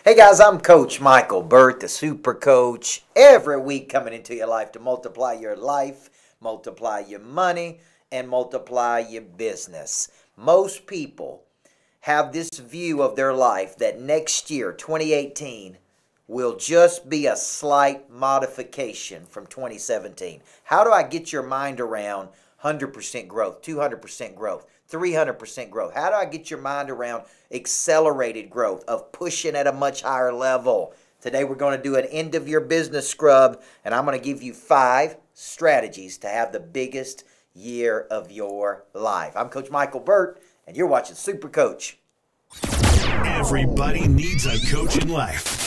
Hey guys, I'm Coach Michael Birch, the Super Coach. Every week coming into your life to multiply your life, multiply your money, and multiply your business. Most people have this view of their life that next year, 2018, will just be a slight modification from 2017. How do I get your mind around 100% growth, 200% growth, 300% growth? How do I get your mind around accelerated growth of pushing at a much higher level? Today we're going to do an end of year business scrub, and I'm going to give you 5 strategies to have the biggest year of your life. I'm Coach Michael Birch, and you're watching Super Coach. Everybody needs a coach in life.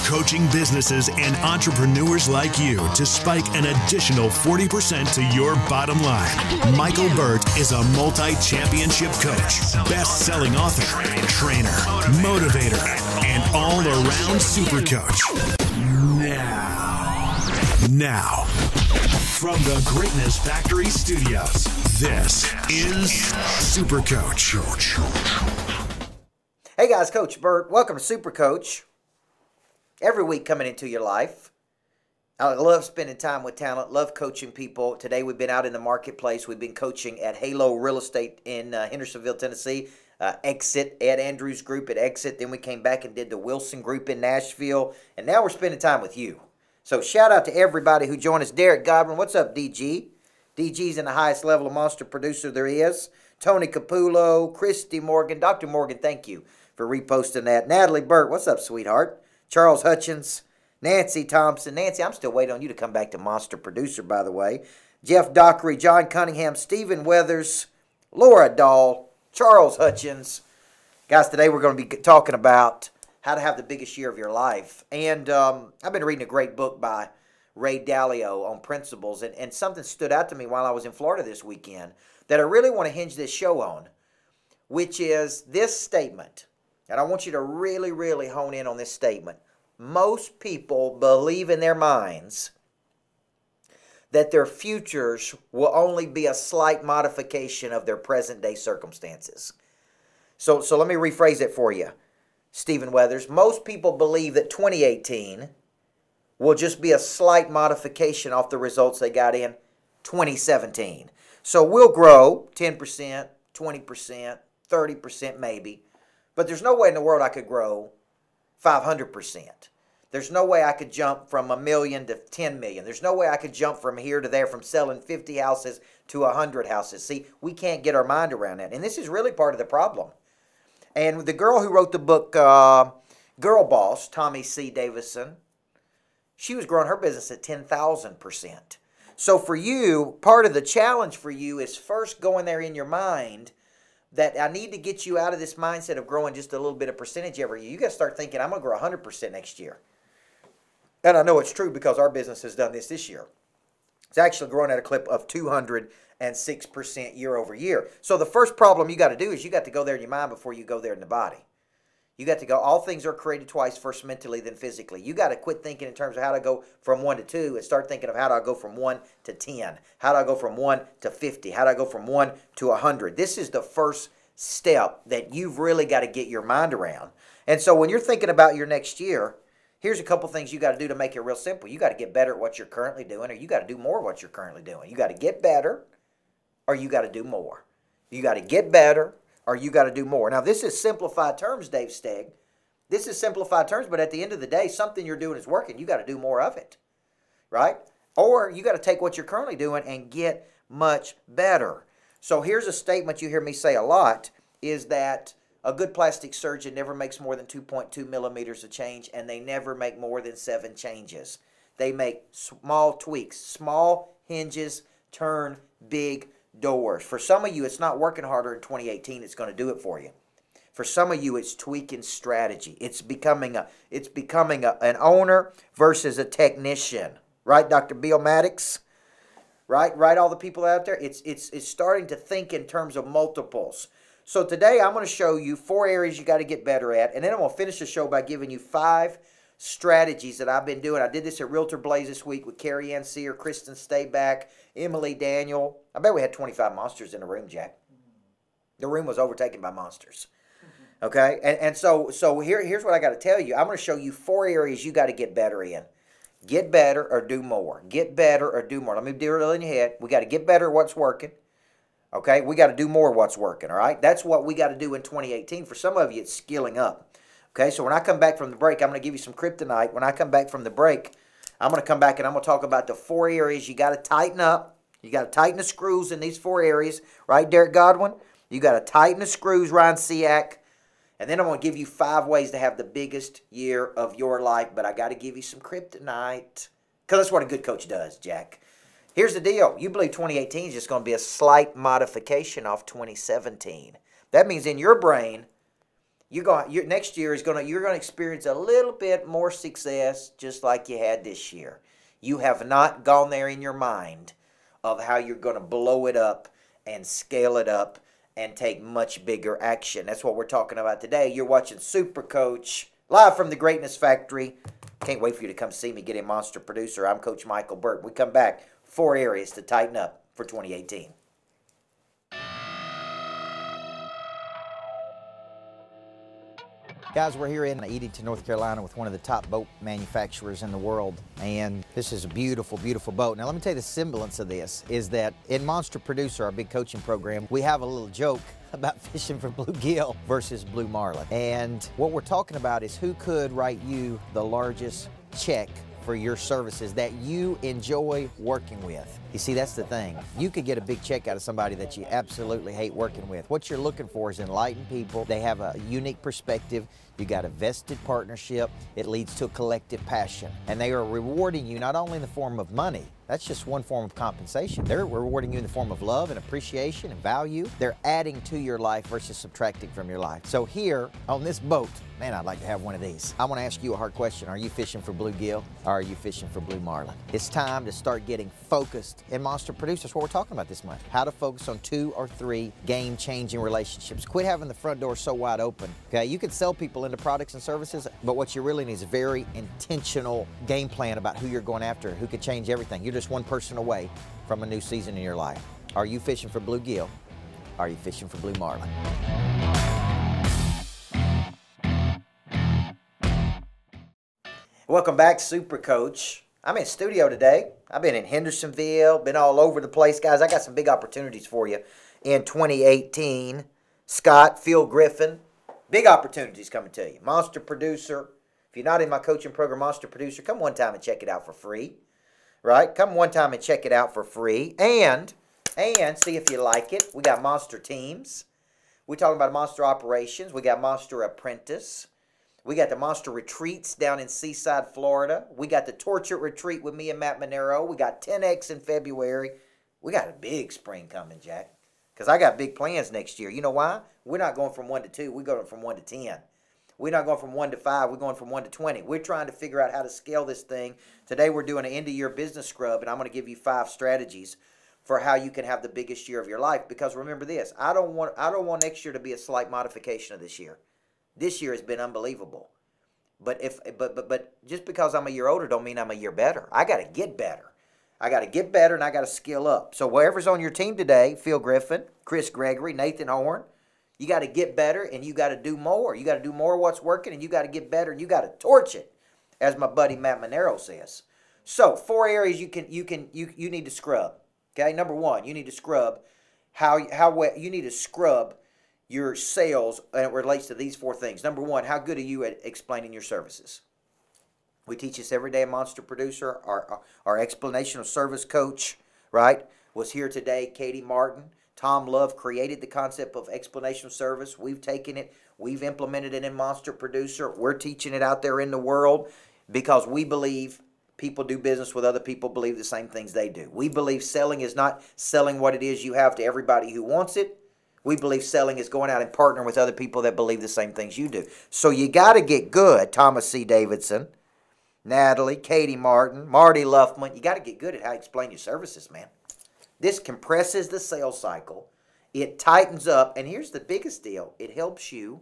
Coaching businesses and entrepreneurs like you to spike an additional 40% to your bottom line. Michael Birch is a multi-championship coach, best-selling author, trainer, motivator, and all-around super coach. Now, from the Greatness Factory Studios, this is Super Coach. Hey guys, Coach Birch. Welcome to Super Coach. Every week coming into your life. I love spending time with talent, love coaching people. Today we've been out in the marketplace. We've been coaching at Halo Real Estate in Hendersonville, Tennessee. Exit, Ed Andrews Group at Exit. Then we came back and did the Wilson Group in Nashville. And now we're spending time with you. So shout out to everybody who joined us. Derek Godwin, what's up, DG? DG's in the highest level of monster producer there is. Tony Capullo, Christy Morgan. Dr. Morgan, thank you for reposting that. Natalie Burt, what's up, sweetheart? Charles Hutchins, Nancy Thompson. Nancy, I'm still waiting on you to come back to Monster Producer, by the way. Jeff Dockery, John Cunningham, Stephen Weathers, Laura Dahl, Charles Hutchins. Guys, today we're going to be talking about how to have the biggest year of your life. And I've been reading a great book by Ray Dalio on principles. And something stood out to me while I was in Florida this weekend that I really want to hinge this show on, which is this statement. And I want you to really, really hone in on this statement. Most people believe in their minds that their futures will only be a slight modification of their present-day circumstances. So let me rephrase it for you, Stephen Weathers. Most people believe that 2018 will just be a slight modification off the results they got in 2017. So we'll grow 10%, 20%, 30% maybe. But there's no way in the world I could grow 500%. There's no way I could jump from $1 million to 10 million. There's no way I could jump from here to there, from selling 50 houses to 100 houses. See, we can't get our mind around that. And this is really part of the problem. And the girl who wrote the book, Girl Boss, Tommy C. Davison, she was growing her business at 10,000%. So for you, part of the challenge for you is first going there in your mind that I need to get you out of this mindset of growing just a little bit of percentage every year. You got to start thinking, I'm going to grow 100% next year. And I know it's true because our business has done this year. It's actually growing at a clip of 206% year over year. So the first problem you got to do is you got to go there in your mind before you go there in the body. You got to go, all things are created twice, first mentally, then physically. You got to quit thinking in terms of how to go from 1 to 2 and start thinking of how do I go from 1 to 10? How do I go from 1 to 50? How do I go from 1 to 100? This is the first step that you've really got to get your mind around. And so when you're thinking about your next year, here's a couple things you got to do to make it real simple. You got to get better at what you're currently doing, or you got to do more of what you're currently doing. You got to get better, or you got to do more. You got to get better, or you got to do more. Now, this is simplified terms, Dave Stegg. This is simplified terms, but at the end of the day, something you're doing is working. You got to do more of it, right? Or you got to take what you're currently doing and get much better. So here's a statement you hear me say a lot, is that a good plastic surgeon never makes more than 2.2 millimeters of change, and they never make more than 7 changes. They make small tweaks. Small hinges turn big doors. For some of you, it's not working harder in 2018. It's going to do it for you. For some of you, it's tweaking strategy. It's becoming an owner versus a technician. Right, Dr. Bill Maddox? Right, all the people out there? It's starting to think in terms of multiples. So today I'm going to show you 4 areas you got to get better at, and then I'm going to finish the show by giving you 5 strategies that I've been doing. I did this at Realtor Blaze this week with Carrie Ann Sear, Kristen Stayback, Emily Daniel. I bet we had 25 monsters in the room, Jack. The room was overtaken by monsters. Okay, and so here's what I got to tell you. I'm going to show you 4 areas you got to get better in. Get better or do more. Get better or do more. Let me do it in your head. We got to get better at what's working. Okay, we got to do more what's working. All right, that's what we got to do in 2018. For some of you, it's skilling up. Okay, so when I come back from the break, I'm going to give you some kryptonite. When I come back from the break, I'm going to come back and I'm going to talk about the 4 areas you got to tighten up. You got to tighten the screws in these 4 areas, right, Derek Godwin? You got to tighten the screws, Ryan Siak. And then I'm going to give you 5 ways to have the biggest year of your life. But I got to give you some kryptonite. Because that's what a good coach does, Jack. Here's the deal. You believe 2018 is just going to be a slight modification off 2017. That means in your brain, next year you're going to experience a little bit more success just like you had this year. You have not gone there in your mind of how you're going to blow it up and scale it up and take much bigger action. That's what we're talking about today. You're watching Super Coach, live from the Greatness Factory. Can't wait for you to come see me, get a monster producer. I'm Coach Michael Birch. We come back, 4 areas to tighten up for 2018. Guys, we're here in Edenton, North Carolina with one of the top boat manufacturers in the world. And this is a beautiful, beautiful boat. Now, let me tell you the semblance of this is that in Monster Producer, our big coaching program, we have a little joke about fishing for bluegill versus blue marlin. And what we're talking about is who could write you the largest check for your services that you enjoy working with. You see, that's the thing. You could get a big check out of somebody that you absolutely hate working with. What you're looking for is enlightened people. They have a unique perspective. You got a vested partnership. It leads to a collective passion. And they are rewarding you not only in the form of money, that's just one form of compensation. They're rewarding you in the form of love and appreciation and value. They're adding to your life versus subtracting from your life. So here on this boat, man, I'd like to have one of these. I want to ask you a hard question. Are you fishing for bluegill or are you fishing for blue marlin? It's time to start getting focused in Monster Producer. That's what we're talking about this month. How to focus on 2 or 3 game-changing relationships. Quit having the front door so wide open. Okay, you can sell people into products and services, but what you really need is a very intentional game plan about who you're going after, who could change everything. You're just one person away from a new season in your life. Are you fishing for bluegill? Are you fishing for blue marlin? Welcome back, Super Coach. I'm in studio today. I've been in Hendersonville, been all over the place. Guys, I got some big opportunities for you in 2018. Scott, Phil Griffin, big opportunities coming to you. Monster Producer. If you're not in my coaching program, Monster Producer, come one time and check it out for free. Right? Come one time and check it out for free. And see if you like it. We got Monster Teams. We're talking about Monster Operations. We got Monster Apprentice. We got the Monster Retreats down in Seaside, Florida. We got the Torture Retreat with me and Matt Monero. We got 10X in February. We got a big spring coming, Jack. Because I got big plans next year. You know why? We're not going from 1 to 2. We're going from 1 to 10. We're not going from 1 to 5. We're going from 1 to 20. We're trying to figure out how to scale this thing. Today we're doing an end-of-year business scrub, and I'm going to give you 5 strategies for how you can have the biggest year of your life. Because remember this, I don't want next year to be a slight modification of this year. This year has been unbelievable. But just because I'm a year older don't mean I'm a year better. I got to get better. I got to get better, and I got to skill up. So whoever's on your team today, Phil Griffin, Chris Gregory, Nathan Horn, you got to get better, and you got to do more. You got to do more of what's working, and you got to get better, and you got to torch it, as my buddy Matt Monero says. So 4 areas you need to scrub. Okay, number 1, you need to scrub you need to scrub your sales, and it relates to these 4 things. Number 1, how good are you at explaining your services? We teach this every day at Monster Producer. Our explanational service coach, right, was here today, Katie Martin. Tom Love created the concept of explanational service. We've taken it. We've implemented it in Monster Producer. We're teaching it out there in the world because we believe people do business with other people believe the same things they do. We believe selling is not selling what it is you have to everybody who wants it. We believe selling is going out and partnering with other people that believe the same things you do. So you got to get good, Thomas C. Davidson, Natalie, Katie Martin, Marty Luffman. You got to get good at how you explain your services, man. This compresses the sales cycle. It tightens up. And here's the biggest deal. It helps you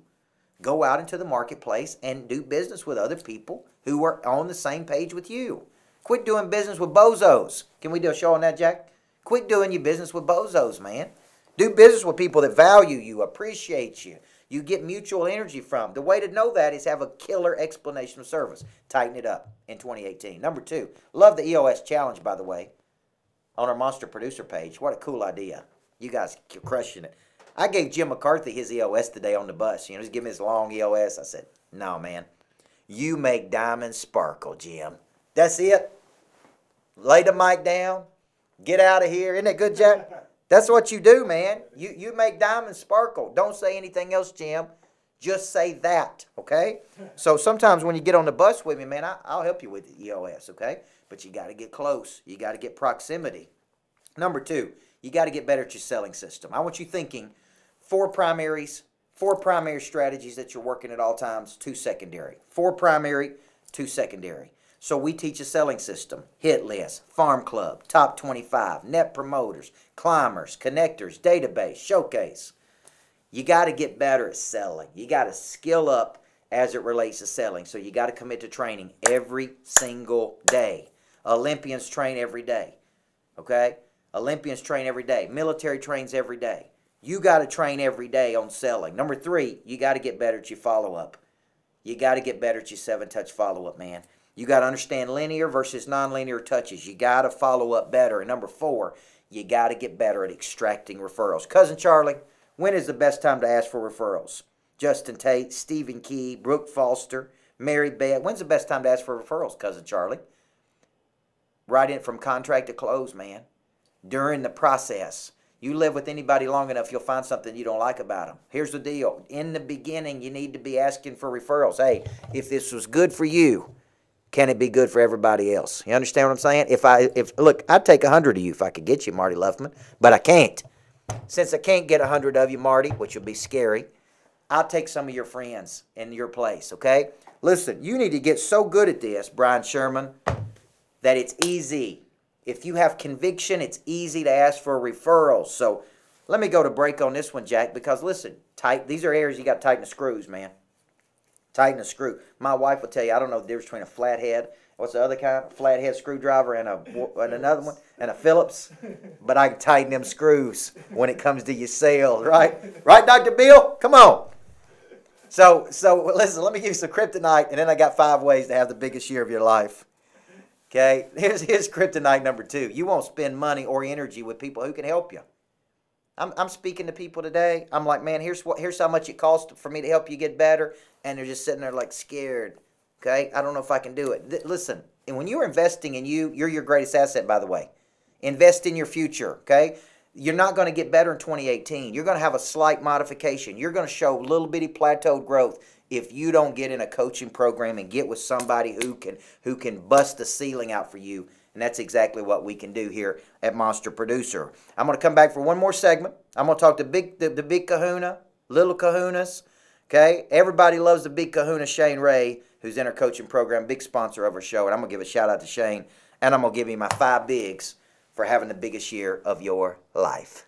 go out into the marketplace and do business with other people who are on the same page with you. Quit doing business with bozos. Can we do a show on that, Jack? Quit doing your business with bozos, man. Do business with people that value you, appreciate you. You get mutual energy from. The way to know that is have a killer explanation of service. Tighten it up in 2018. Number 2, love the EOS challenge, by the way, on our Monster Producer page. What a cool idea. You guys are crushing it. I gave Jim McCarthy his EOS today on the bus. You know, he's giving me his long EOS. I said, no, man. You make diamonds sparkle, Jim. That's it. Lay the mic down. Get out of here. Isn't that good, Jack? That's what you do, man. You make diamonds sparkle. Don't say anything else, Jim. Just say that, okay? So sometimes when you get on the bus with me, man, I'll help you with the EOS, okay? But you got to get close. You got to get proximity. Number 2, you got to get better at your selling system. I want you thinking 4 primary strategies that you're working at all times, 2 secondary. 4 primary, 2 secondary. So we teach a selling system: hit list, farm club, top 25, net promoters, climbers, connectors, database, showcase. You got to get better at selling. You got to skill up as it relates to selling. So you got to commit to training every single day. Olympians train every day, okay? Olympians train every day. Military trains every day. You got to train every day on selling. Number 3, you got to get better at your follow-up. You got to get better at your 7-touch follow-up, man. You got to understand linear versus nonlinear touches. You got to follow up better. And number 4, you got to get better at extracting referrals. Cousin Charlie, when is the best time to ask for referrals? Justin Tate, Stephen Key, Brooke Foster, Mary Beth. When's the best time to ask for referrals, Cousin Charlie? Right in from contract to close, man. During the process. You live with anybody long enough, you'll find something you don't like about them. Here's the deal. In the beginning, you need to be asking for referrals. Hey, if this was good for you, can it be good for everybody else? You understand what I'm saying? Look, I'd take 100 of you if I could get you, Marty Luffman, but I can't. Since I can't get 100 of you, Marty, which would be scary, I'll take some of your friends in your place, okay? Listen, you need to get so good at this, Brian Sherman, that it's easy. If you have conviction, it's easy to ask for referrals. So let me go to break on this one, Jack, because listen, these are areas you got to tighten the screws, man. Tighten a screw. My wife will tell you, I don't know the difference between a flathead, what's the other kind? Flathead screwdriver and another one, and a Phillips. But I can tighten them screws when it comes to your sales, right? Right, Dr. Bill? Come on. So listen, let me give you some kryptonite, and then I got 5 ways to have the biggest year of your life. Okay? Here's kryptonite number 2. You won't spend money or energy with people who can help you. I'm speaking to people today. I'm like, man, here's how much it costs for me to help you get better. And they're just sitting there like scared. Okay? I don't know if I can do it. Listen, and when you're investing in you, you're your greatest asset, by the way. Invest in your future. Okay? You're not going to get better in 2018. You're going to have a slight modification. You're going to show little bitty plateaued growth if you don't get in a coaching program and get with somebody who can bust the ceiling out for you. And that's exactly what we can do here at Monster Producer. I'm going to come back for one more segment. I'm going to talk to the big kahuna, little kahunas. Okay? Everybody loves the big kahuna, Shane Ray, who's in our coaching program, big sponsor of our show. And I'm going to give a shout out to Shane. And I'm going to give you my 5 bigs for having the biggest year of your life.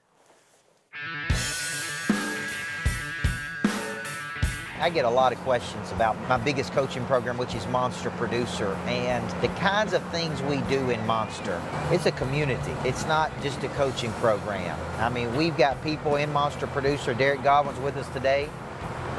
I get a lot of questions about my biggest coaching program, which is Monster Producer, and the kinds of things we do in Monster. It's a community. It's not just a coaching program. I mean, we've got people in Monster Producer. Derek Godwin's with us today.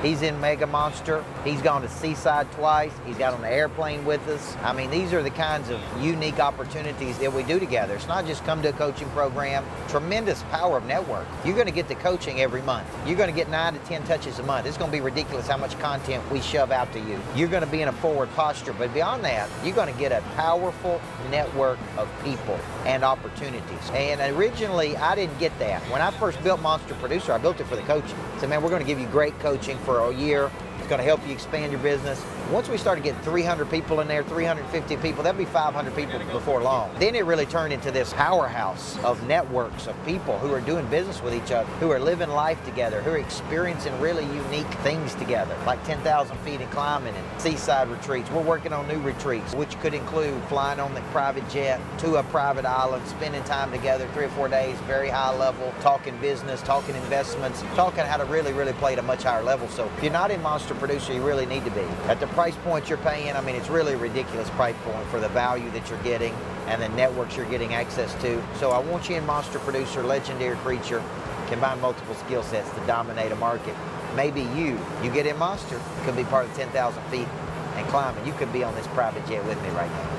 He's in Mega Monster. He's gone to Seaside twice. He's got on the airplane with us. I mean, these are the kinds of unique opportunities that we do together. It's not just come to a coaching program. Tremendous power of network. You're going to get the coaching every month. You're going to get 9 to 10 touches a month. It's going to be ridiculous how much content we shove out to you. You're going to be in a forward posture. But beyond that, you're going to get a powerful network of people and opportunities. And originally, I didn't get that. When I first built Monster Producer, I built it for the coaching. I said, man, we're going to give you great coaching for a year. It's going to help you expand your business. Once we started getting 300 people in there, 350 people, that'd be 500 people before long. Then it really turned into this powerhouse of networks of people who are doing business with each other, who are living life together, who are experiencing really unique things together, like 10,000 feet in climbing and seaside retreats. We're working on new retreats, which could include flying on the private jet to a private island, spending time together 3 or 4 days, very high level, talking business, talking investments, talking how to really play at a much higher level. So if you're not in Monster Producer, you really need to be. At the price point you're paying, I mean, it's really a ridiculous price point for the value that you're getting and the networks you're getting access to. So I want you in Monster Producer, legendary creature, combine multiple skill sets to dominate a market. maybe you get in Monster, could be part of 10,000 feet and climbing. You could be on this private jet with me right now.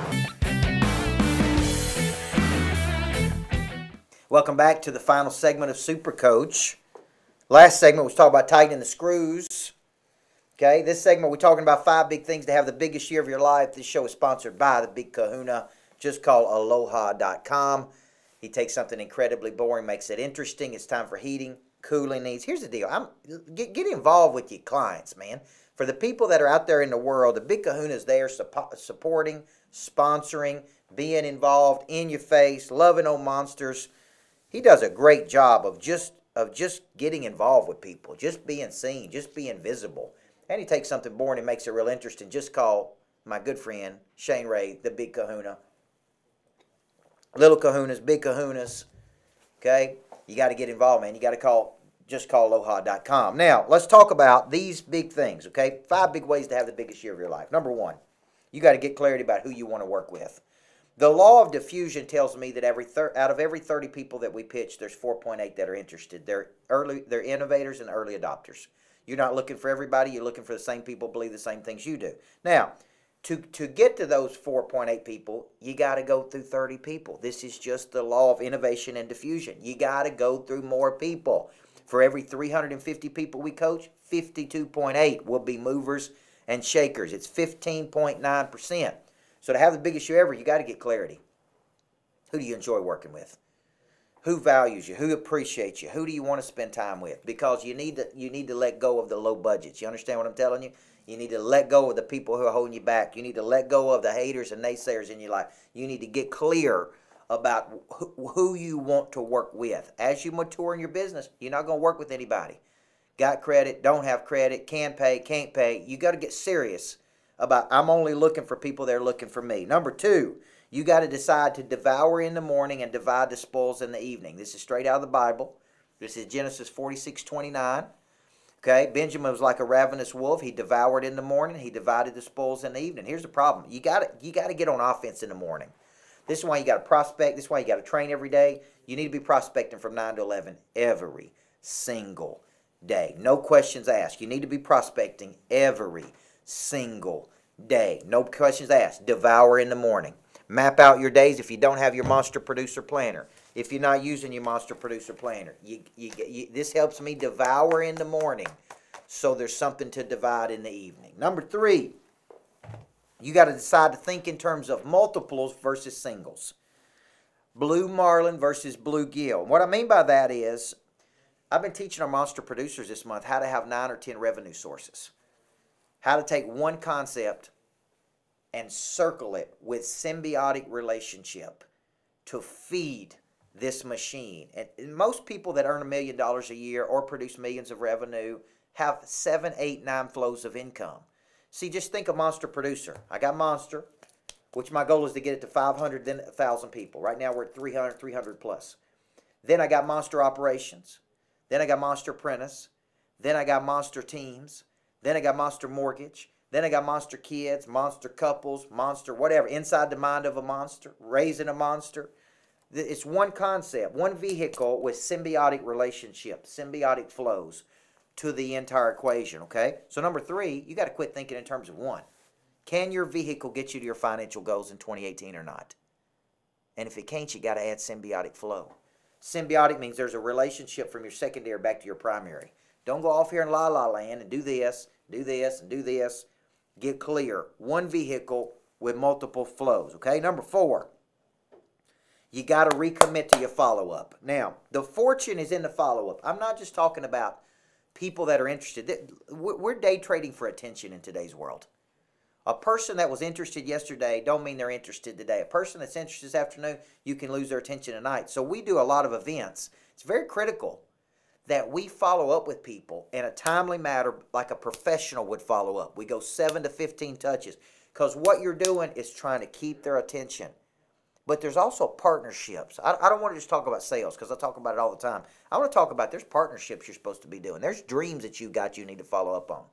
Welcome back to the final segment of Super Coach. Last segment was talking about tightening the screws. Okay, this segment we're talking about 5 big things to have the biggest year of your life. This show is sponsored by the Big Kahuna. Just call aloha.com. He takes something incredibly boring, makes it interesting. It's time for heating, cooling needs. Here's the deal. Get involved with your clients, man. For the people that are out there in the world, the Big Kahuna is there supporting, sponsoring, being involved, in your face, loving on monsters. He does a great job of just getting involved with people, just being seen, just being visible. And he takes something boring and makes it real interesting. Just call my good friend, Shane Ray, the Big Kahuna. Little kahunas, big kahunas, okay? You got to get involved, man. You got to just call aloha.com. Now, let's talk about these big things, okay? 5 big ways to have the biggest year of your life. Number 1, you got to get clarity about who you want to work with. The law of diffusion tells me that out of every 30 people that we pitch, there's 4.8 that are interested. They're innovators and early adopters. You're not looking for everybody. You're looking for the same people, believe the same things you do. Now, to get to those 4.8 people, you got to go through 30 people. This is just the law of innovation and diffusion. You got to go through more people. For every 350 people we coach, 52.8 will be movers and shakers. It's 15.9%. So to have the biggest year ever, you got to get clarity. Who do you enjoy working with? Who values you? Who appreciates you? Who do you want to spend time with? Because you need to let go of the low budgets. You understand what I'm telling you? You need to let go of the people who are holding you back. You need to let go of the haters and naysayers in your life. You need to get clear about who you want to work with. As you mature in your business, you're not going to work with anybody. Got credit, don't have credit, can pay, can't pay. You got to get serious about, I'm only looking for people that are looking for me. Number 2, you got to decide to devour in the morning and divide the spoils in the evening. This is straight out of the Bible. This is Genesis 46:29. Okay, Benjamin was like a ravenous wolf. He devoured in the morning. He divided the spoils in the evening. Here's the problem. You got to get on offense in the morning. This is why you got to prospect. This is why you got to train every day. You need to be prospecting from 9 to 11 every single day. No questions asked. You need to be prospecting every single day. No questions asked. Devour in the morning. Map out your days if you don't have your Monster Producer Planner. If you're not using your Monster Producer Planner, this helps me devour in the morning so there's something to divide in the evening. Number 3, you got to decide to think in terms of multiples versus singles. Blue marlin versus blue gill. What I mean by that is I've been teaching our Monster Producers this month how to have 9 or 10 revenue sources. How to take one concept and circle it with symbiotic relationship to feed this machine. And most people that earn $1 million a year or produce millions of revenue have 7, 8, 9 flows of income. See, just think of Monster Producer. I got Monster, which my goal is to get it to 500, then 1,000 people. Right now we're at 300 plus. Then I got Monster Operations. Then I got Monster Apprentice. Then I got Monster Teams. Then I got Monster Mortgage. Then I got Monster Kids, Monster Couples, Monster whatever. Inside the Mind of a Monster, Raising a Monster. It's one concept, one vehicle with symbiotic relationships, symbiotic flows to the entire equation, okay? So number 3, you got to quit thinking in terms of 1. Can your vehicle get you to your financial goals in 2018 or not? And if it can't, you got to add symbiotic flow. Symbiotic means there's a relationship from your secondary back to your primary. Don't go off here in la-la land and do this, and do this. Get clear. One vehicle with multiple flows, okay? Number 4, you got to recommit to your follow-up. Now, the fortune is in the follow-up. I'm not just talking about people that are interested. We're day trading for attention in today's world. A person that was interested yesterday don't mean they're interested today. A person that's interested this afternoon, you can lose their attention tonight. So we do a lot of events. It's very critical that we follow up with people in a timely manner like a professional would follow up. We go 7 to 15 touches because what you're doing is trying to keep their attention. But there's also partnerships. I don't want to just talk about sales because I talk about it all the time. I want to talk about there's partnerships you're supposed to be doing. There's dreams that you got you need to follow up on.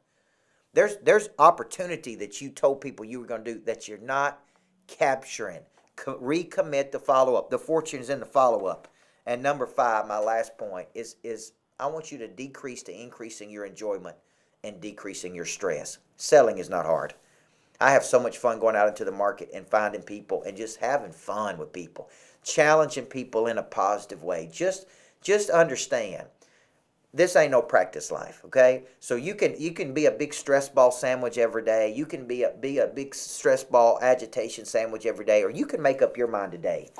There's opportunity that you told people you were going to do that you're not capturing. Recommit to follow up. The fortune is in the follow up. And number 5, my last point, is I want you to decrease to increasing your enjoyment and decreasing your stress. Selling is not hard. I have so much fun going out into the market and finding people and just having fun with people, challenging people in a positive way. Just understand, this ain't no practice life, okay? So you can be a big stress ball sandwich every day. You can be a big stress ball agitation sandwich every day, or you can make up your mind today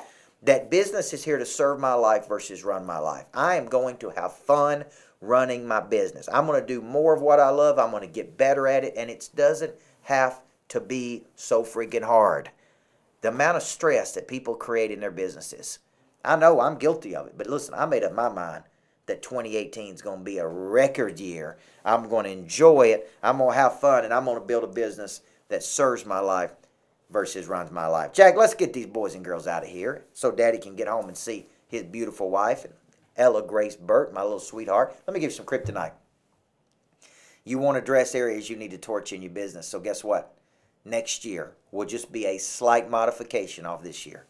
that business is here to serve my life versus run my life. I am going to have fun running my business. I'm going to do more of what I love. I'm going to get better at it, and it doesn't have to be so freaking hard. The amount of stress that people create in their businesses. I know I'm guilty of it, but listen, I made up my mind that 2018 is going to be a record year. I'm going to enjoy it. I'm going to have fun, and I'm going to build a business that serves my life versus runs my life. Jack, let's get these boys and girls out of here so Daddy can get home and see his beautiful wife, and Ella Grace Burt, my little sweetheart. Let me give you some kryptonite. You want to address areas you need to torch in your business. So guess what? Next year will just be a slight modification of this year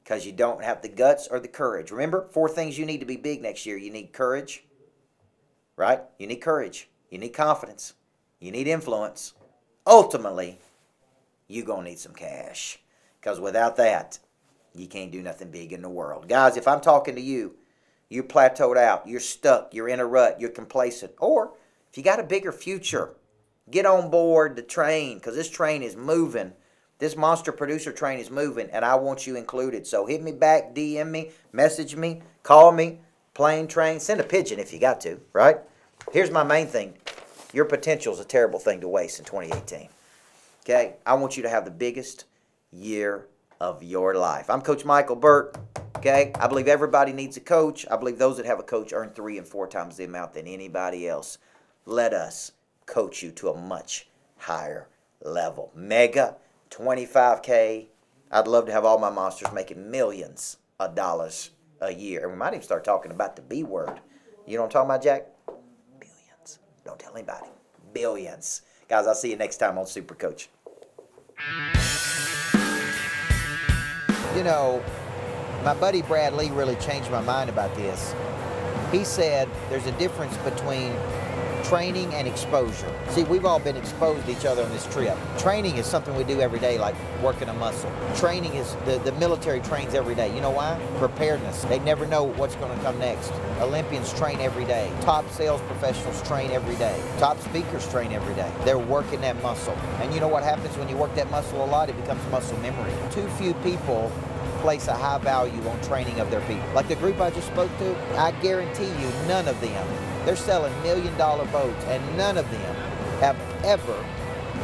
because you don't have the guts or the courage. Remember, 4 things you need to be big next year. You need courage, right? You need courage. You need confidence. You need influence. Ultimately, you're going to need some cash because without that, you can't do nothing big in the world. Guys, if I'm talking to you, you're plateaued out, you're stuck, you're in a rut, you're complacent, or if you got a bigger future, get on board the train because this train is moving. This monster producer train is moving, and I want you included. So hit me back, DM me, message me, call me, plane, train, send a pigeon if you got to, right? Here's my main thing. Your potential is a terrible thing to waste in 2018. Okay? I want you to have the biggest year of your life. I'm Coach Michael Birch. Okay? I believe everybody needs a coach. I believe those that have a coach earn 3 and 4 times the amount than anybody else. Let us coach you to a much higher level. Mega 25K. I'd love to have all my monsters making millions of dollars a year. And we might even start talking about the B word. You know what I'm talking about, Jack? Billions. Don't tell anybody. Billions. Guys, I'll see you next time on Super Coach. You know, my buddy Brad Lee really changed my mind about this. He said there's a difference between training and exposure. See, we've all been exposed to each other on this trip. Training is something we do every day, like working a muscle. Training is, the military trains every day. You know why? Preparedness. They never know what's going to come next. Olympians train every day. Top sales professionals train every day. Top speakers train every day. They're working that muscle. And you know what happens when you work that muscle a lot? It becomes muscle memory. Too few people place a high value on training of their people. Like the group I just spoke to, I guarantee you none of them, they're selling $1 million boats, and none of them have ever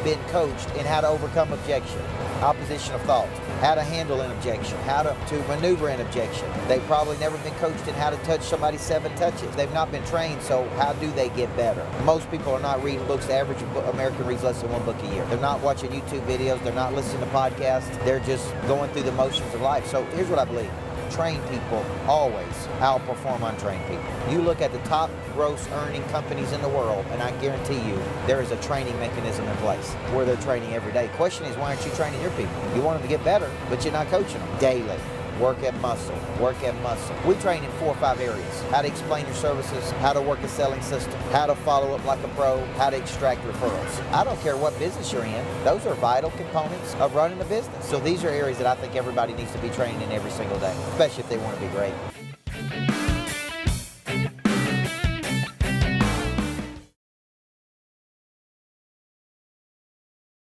been coached in how to overcome objection, opposition of thought, how to handle an objection, how to maneuver an objection. They've probably never been coached in how to touch somebody 7 touches. They've not been trained, so how do they get better? Most people are not reading books. The average American reads less than 1 book a year. They're not watching YouTube videos. They're not listening to podcasts. They're just going through the motions of life. So here's what I believe. Trained people always outperform untrained people. You look at the top gross earning companies in the world, and I guarantee you there is a training mechanism in place where they're training every day. Question is, why aren't you training your people? You want them to get better, but you're not coaching them daily. Work at muscle. Work at muscle. We train in 4 or 5 areas. How to explain your services, how to work a selling system, how to follow up like a pro, how to extract referrals. I don't care what business you're in. Those are vital components of running a business. So these are areas that I think everybody needs to be training in every single day, especially if they want to be great.